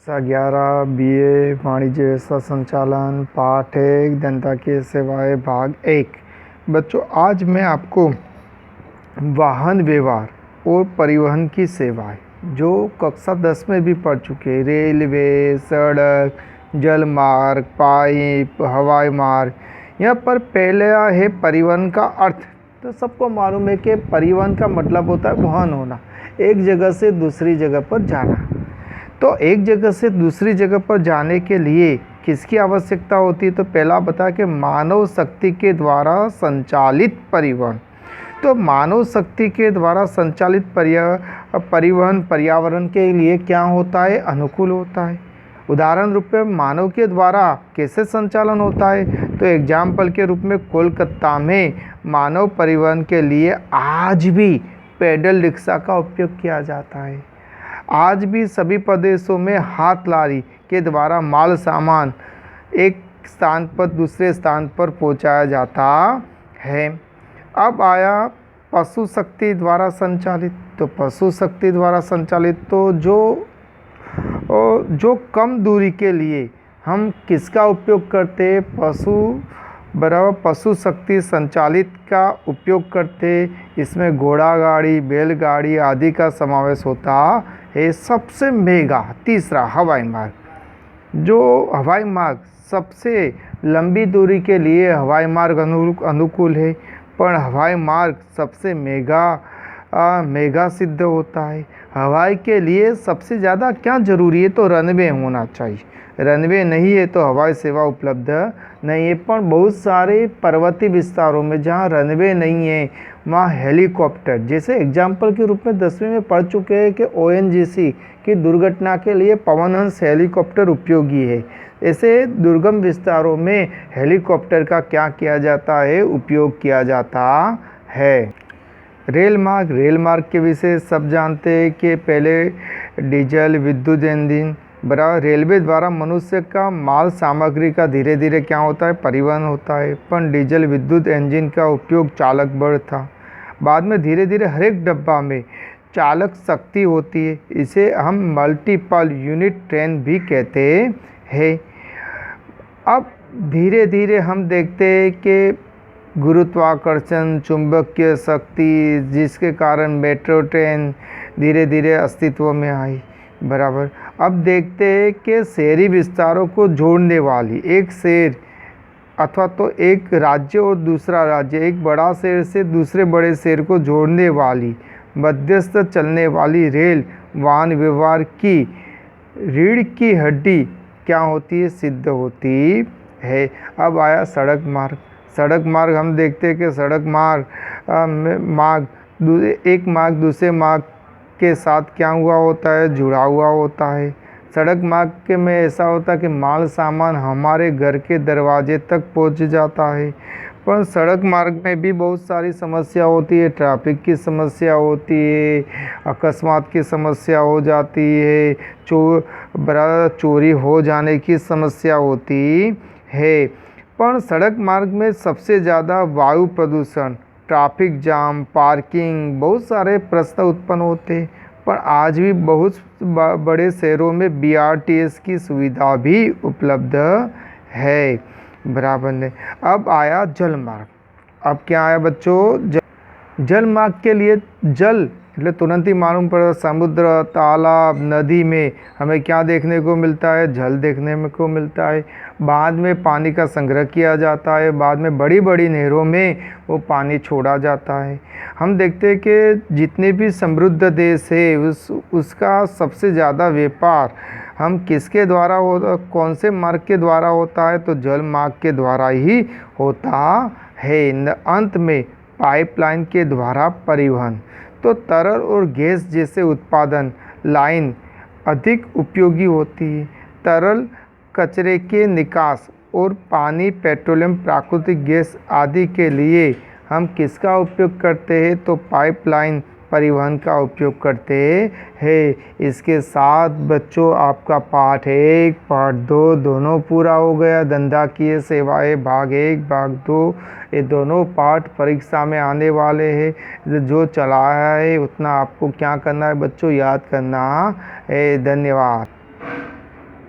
कक्षा 11 BA वाणिज्य व्यवस्था संचालन पाठ 1 दंताकीय सेवाएं भाग 1। बच्चों, आज मैं आपको वाहन व्यवहार और परिवहन की सेवाएं जो कक्षा 10 में भी पढ़ चुके, रेलवे, सड़क, जल मार्ग, पाइप, हवाई मार्ग। यहाँ पर पहला है परिवहन का अर्थ। तो सबको मालूम है कि परिवहन का मतलब होता है वाहन होना, एक जगह से दूसरी जगह पर जाना। तो एक जगह से दूसरी जगह पर जाने के लिए किसकी आवश्यकता होती है? तो पहला बता कि मानव शक्ति के द्वारा संचालित परिवहन। तो मानव शक्ति के द्वारा संचालित परिवहन पर्यावरण के लिए क्या होता है? अनुकूल होता है। उदाहरण रूप में मानव के द्वारा कैसे संचालन होता है? तो एग्जाम्पल के रूप में कोलकाता में मानव परिवहन के लिए आज भी पैडल रिक्शा का उपयोग किया जाता है। आज भी सभी प्रदेशों में हाथ लारी के द्वारा माल सामान एक स्थान पर दूसरे स्थान पर पहुंचाया जाता है। अब आया पशु शक्ति द्वारा संचालित। तो पशु शक्ति द्वारा संचालित तो जो कम दूरी के लिए हम किसका उपयोग करते हैं? पशु शक्ति संचालित का उपयोग करते। इसमें घोड़ा गाड़ी, बैलगाड़ी आदि का समावेश होता है। सबसे महंगा तीसरा हवाई मार्ग। जो हवाई मार्ग सबसे लंबी दूरी के लिए हवाई मार्ग अनुकूल है, पर हवाई मार्ग सबसे महंगा सिद्ध होता है। हवाई के लिए सबसे ज़्यादा क्या ज़रूरी है? तो रनवे होना चाहिए। रनवे नहीं है तो हवाई सेवा उपलब्ध नहीं है। पर बहुत सारे पर्वतीय विस्तारों में जहाँ रनवे नहीं है वहाँ हेलीकॉप्टर, जैसे एग्जाम्पल के रूप में 10वीं में पढ़ चुके हैं कि ONGC की दुर्घटना के लिए पवनहंस हेलीकॉप्टर उपयोगी है। ऐसे दुर्गम विस्तारों में हेलीकॉप्टर का क्या किया जाता है? उपयोग किया जाता है। रेल मार्ग के विषय सब जानते हैं कि पहले डीजल विद्युत इंजन बराबर रेलवे द्वारा मनुष्य का माल सामग्री का धीरे धीरे क्या होता है? परिवहन होता है। पर डीजल विद्युत इंजन का उपयोग चालक बल था। बाद में धीरे धीरे हर एक डब्बा में चालक शक्ति होती है। इसे हम मल्टीपल यूनिट ट्रेन भी कहते हैं। अब धीरे धीरे हम देखते हैं कि गुरुत्वाकर्षण, चुंबकीय शक्ति, जिसके कारण मेट्रो ट्रेन धीरे धीरे अस्तित्व में आई बराबर। अब देखते हैं कि शहरी विस्तारों को जोड़ने वाली एक शहर अथवा तो एक राज्य और दूसरा राज्य, एक बड़ा शहर से दूसरे बड़े शहर को जोड़ने वाली मध्यस्थ चलने वाली रेल वाहन व्यवहार की रीढ़ की हड्डी क्या होती है? सिद्ध होती है। अब आया सड़क मार्ग। हम देखते हैं कि सड़क एक मार्ग दूसरे मार्ग के साथ क्या हुआ होता है? जुड़ा हुआ होता है। सड़क मार्ग के में ऐसा होता है कि माल सामान हमारे घर के दरवाजे तक पहुंच जाता है। पर सड़क मार्ग में भी बहुत सारी समस्या होती है। ट्रैफिक की समस्या होती है, अकस्मात की समस्या हो जाती है, चोरी हो जाने की समस्या होती है। पर सड़क मार्ग में सबसे ज़्यादा वायु प्रदूषण, ट्रैफिक जाम, पार्किंग, बहुत सारे प्रश्न उत्पन्न होते हैं। पर आज भी बहुत बड़े शहरों में BRTS की सुविधा भी उपलब्ध है बराबर ने। अब आया जल मार्ग। अब क्या आया बच्चों? जल मार्ग के लिए जल એટલે तुरंत ही मालूम पड़ा, समुद्र, तालाब, नदी में हमें क्या देखने को मिलता है? जल देखने को मिलता है। बाद में पानी का संग्रह किया जाता है, बाद में बड़ी बड़ी नहरों में वो पानी छोड़ा जाता है। हम देखते हैं कि जितने भी समृद्ध देश है उसका सबसे ज़्यादा व्यापार हम किसके द्वारा कौन से मार्ग के द्वारा होता है? तो जल मार्ग के द्वारा ही होता है। अंत में पाइपलाइन के द्वारा परिवहन। तो तरल और गैस जैसे उत्पादन लाइन अधिक उपयोगी होती है। तरल कचरे के निकास और पानी, पेट्रोलियम, प्राकृतिक गैस आदि के लिए हम किसका उपयोग करते हैं? तो पाइपलाइन परिवहन का उपयोग करते हैं। इसके साथ बच्चों आपका पाठ 1 पाठ 2 दोनों पूरा हो गया। दंताकीय सेवाएं भाग 1 भाग 2 ये दोनों पाठ परीक्षा में आने वाले हैं। जो चलाया है उतना आपको क्या करना है बच्चों? याद करना है। धन्यवाद।